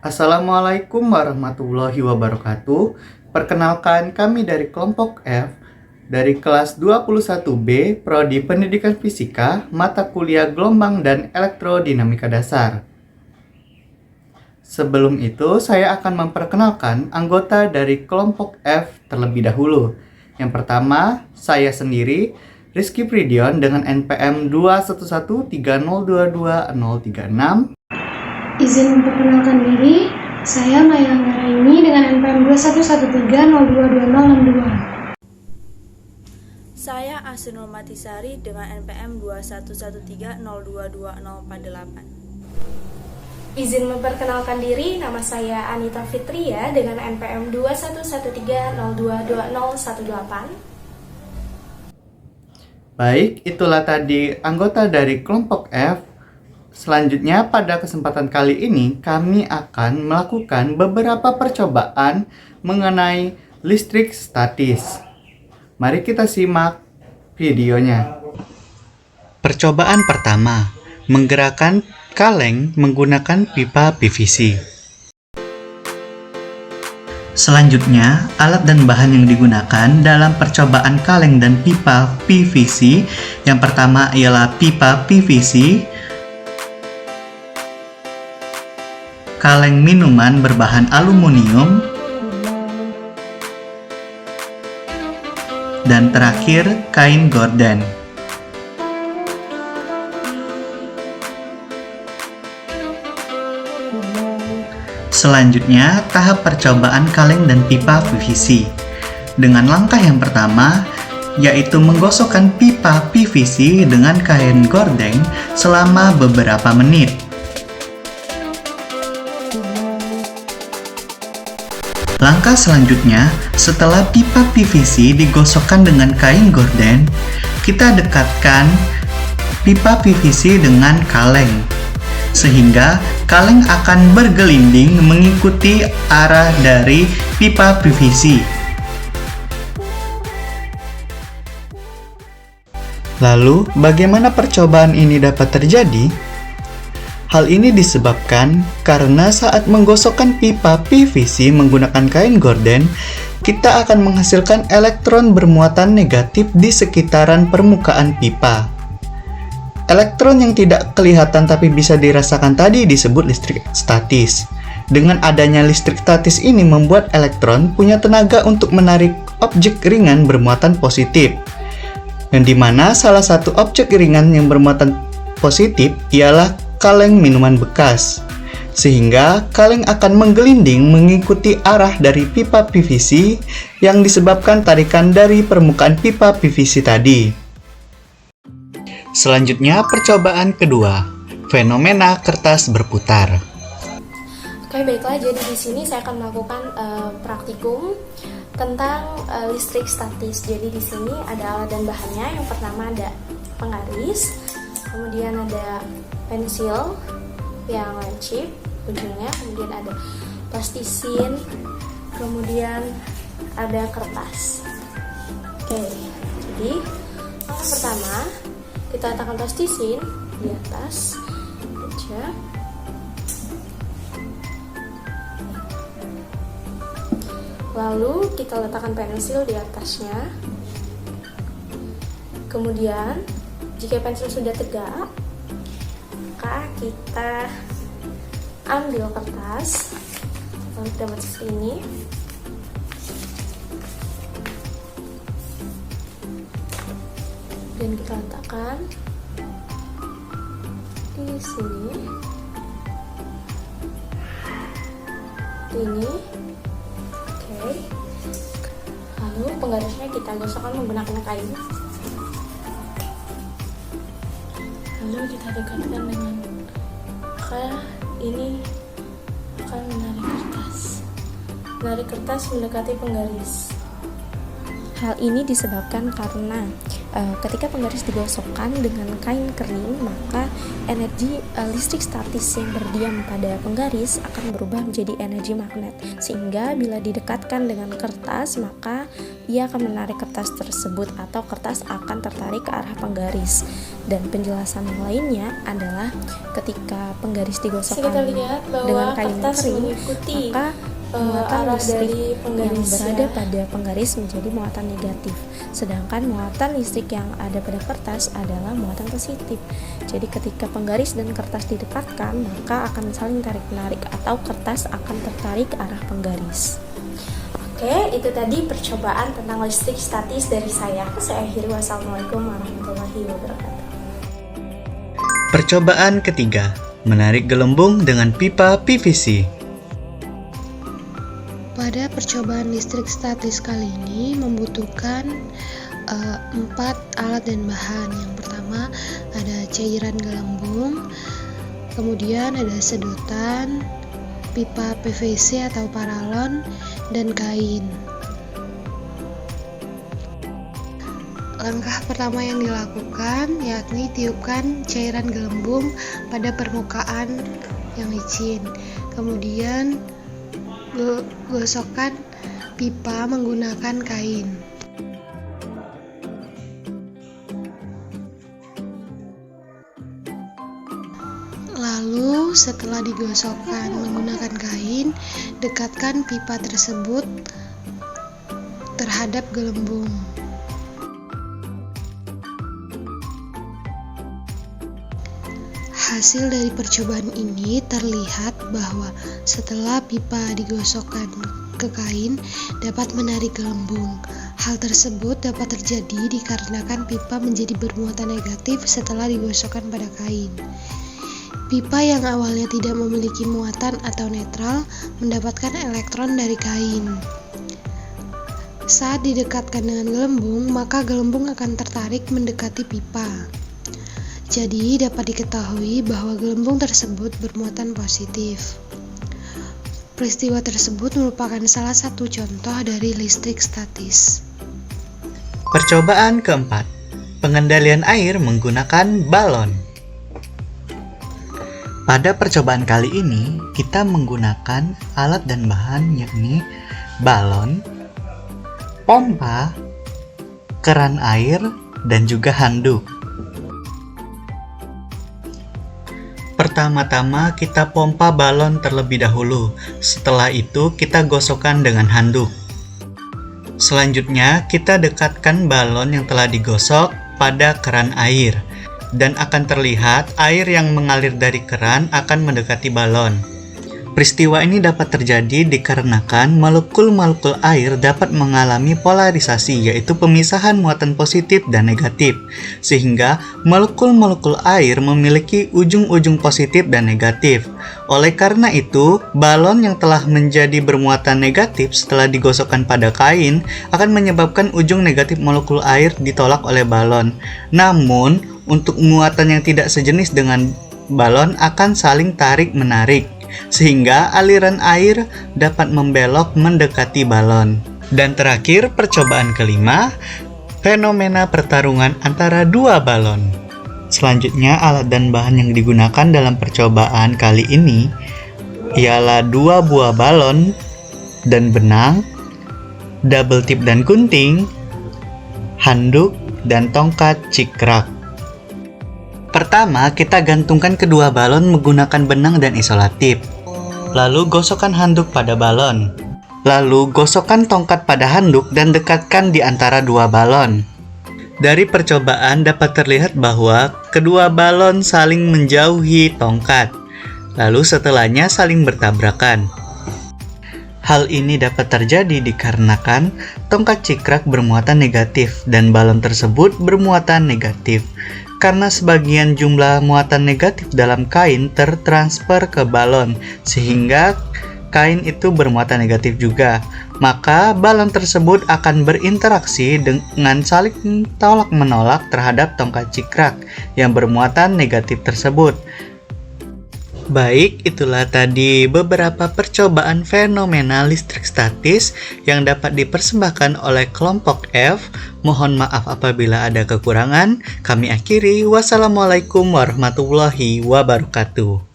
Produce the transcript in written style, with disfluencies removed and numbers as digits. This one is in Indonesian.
Assalamualaikum warahmatullahi wabarakatuh. Perkenalkan, kami dari kelompok F dari kelas 21B Prodi Pendidikan Fisika, mata kuliah gelombang dan elektrodinamika dasar. Sebelum itu, saya akan memperkenalkan anggota dari kelompok F terlebih dahulu. Yang pertama, saya sendiri, Rizky Pridion dengan NPM 2113022036. Izin memperkenalkan diri, saya Maya Anggraini dengan NPM 2113022062. Saya Asinul Matisari dengan NPM 2113022048. Izin memperkenalkan diri, nama saya Anita Fitria dengan NPM 2113022018. Baik, itulah tadi anggota dari kelompok F. Selanjutnya, pada kesempatan kali ini, kami akan melakukan beberapa percobaan mengenai listrik statis. Mari kita simak videonya. Percobaan pertama, menggerakkan kaleng menggunakan pipa PVC. Selanjutnya, alat dan bahan yang digunakan dalam percobaan kaleng dan pipa PVC. Yang pertama ialah pipa PVC, kaleng minuman berbahan aluminium, dan terakhir kain gorden. Selanjutnya, tahap percobaan kaleng dan pipa PVC. Dengan langkah yang pertama, yaitu menggosokkan pipa PVC dengan kain gorden selama beberapa menit. Langkah selanjutnya, setelah pipa PVC digosokkan dengan kain gorden, kita dekatkan pipa PVC dengan kaleng, sehingga kaleng akan bergelinding mengikuti arah dari pipa PVC. Lalu, bagaimana percobaan ini dapat terjadi? Hal ini disebabkan karena saat menggosokkan pipa PVC menggunakan kain gorden, kita akan menghasilkan elektron bermuatan negatif di sekitaran permukaan pipa. Elektron yang tidak kelihatan tapi bisa dirasakan tadi disebut listrik statis. Dengan adanya listrik statis ini membuat elektron punya tenaga untuk menarik objek ringan bermuatan positif. Yang dimana salah satu objek ringan yang bermuatan positif ialah kaleng minuman bekas, sehingga kaleng akan menggelinding mengikuti arah dari pipa PVC yang disebabkan tarikan dari permukaan pipa PVC tadi. Selanjutnya, percobaan kedua, fenomena kertas berputar. Oke, baiklah. Jadi di sini saya akan melakukan praktikum tentang listrik statis. Jadi di sini ada alat dan bahannya. Yang pertama ada penggaris, kemudian ada pensil yang lancip ujungnya, kemudian ada plastisin, kemudian ada kertas. Oke, jadi langkah pertama kita letakkan plastisin di atas meja. Lalu kita letakkan pensil di atasnya. Kemudian jika pensil sudah tegak, maka kita ambil kertas, lalu kita buat seperti ini. Dan kita letakkan di sini. Ini, oke. Lalu penggarisnya kita gosokkan menggunakan kain. Lalu kita dekatkan dengan, maka ini akan menarik kertas mendekati penggaris. Hal ini disebabkan karena ketika penggaris digosokkan dengan kain kering, maka energi listrik statis yang berdiam pada penggaris akan berubah menjadi energi magnet, sehingga bila didekatkan dengan kertas, maka ia akan menarik kertas tersebut atau kertas akan tertarik ke arah penggaris. Dan penjelasan yang lainnya adalah ketika penggaris digosokkan Kita lihat bahwa dengan kain kertas kering, mengikuti maka muatan arah listrik dari yang penggaris berada pada penggaris menjadi muatan negatif, sedangkan muatan listrik yang ada pada kertas adalah muatan positif. Jadi ketika penggaris dan kertas didekatkan, maka akan saling tarik-menarik atau kertas akan tertarik ke arah penggaris. Oke, itu tadi percobaan tentang listrik statis dari saya. Saya akhiri, wassalamualaikum warahmatullahi wabarakatuh. Percobaan ketiga, menarik gelembung dengan pipa PVC. Pada percobaan listrik statis kali ini membutuhkan 4 alat dan bahan. Yang pertama ada cairan gelembung, kemudian ada sedotan, pipa PVC atau paralon, dan kain. Langkah pertama yang dilakukan yakni tiupkan cairan gelembung pada permukaan yang licin. Kemudian gosokkan pipa menggunakan kain. Lalu setelah digosokkan menggunakan kain, dekatkan pipa tersebut terhadap gelembung. Hasil dari percobaan ini terlihat bahwa setelah pipa digosokkan ke kain dapat menarik gelembung. Hal tersebut dapat terjadi dikarenakan pipa menjadi bermuatan negatif setelah digosokkan pada kain. Pipa yang awalnya tidak memiliki muatan atau netral mendapatkan elektron dari kain. Saat didekatkan dengan gelembung, maka gelembung akan tertarik mendekati pipa. Jadi dapat diketahui bahwa gelembung tersebut bermuatan positif. Peristiwa tersebut merupakan salah satu contoh dari listrik statis. Percobaan keempat, pengendalian air menggunakan balon. Pada percobaan kali ini, kita menggunakan alat dan bahan yakni balon, pompa, keran air, dan juga handuk. Pertama-tama kita pompa balon terlebih dahulu. Setelah itu kita gosokkan dengan handuk. Selanjutnya kita dekatkan balon yang telah digosok pada keran air. Dan akan terlihat air yang mengalir dari keran akan mendekati balon. Peristiwa ini dapat terjadi dikarenakan molekul-molekul air dapat mengalami polarisasi, yaitu pemisahan muatan positif dan negatif, sehingga molekul-molekul air memiliki ujung-ujung positif dan negatif. Oleh karena itu, balon yang telah menjadi bermuatan negatif setelah digosokkan pada kain akan menyebabkan ujung negatif molekul air ditolak oleh balon. Namun, untuk muatan yang tidak sejenis dengan balon akan saling tarik-menarik, sehingga aliran air dapat membelok mendekati balon. Dan terakhir, percobaan kelima, fenomena pertarungan antara dua balon. Selanjutnya, alat dan bahan yang digunakan dalam percobaan kali ini ialah 2 buah balon dan benang, double tip dan gunting, handuk, dan tongkat cikrak. Pertama, kita gantungkan kedua balon menggunakan benang dan isolatif. Lalu gosokkan handuk pada balon. Lalu gosokkan tongkat pada handuk dan dekatkan di antara dua balon. Dari percobaan dapat terlihat bahwa kedua balon saling menjauhi tongkat. Lalu setelahnya saling bertabrakan. Hal ini dapat terjadi dikarenakan tongkat cikrak bermuatan negatif dan balon tersebut bermuatan negatif. Karena sebagian jumlah muatan negatif dalam kain tertransfer ke balon, sehingga kain itu bermuatan negatif juga. Maka balon tersebut akan berinteraksi dengan saling tolak-menolak terhadap tongkat cikrak yang bermuatan negatif tersebut. Baik, itulah tadi beberapa percobaan fenomena listrik statis yang dapat dipersembahkan oleh kelompok F. Mohon maaf apabila ada kekurangan. Kami akhiri. Wassalamualaikum warahmatullahi wabarakatuh.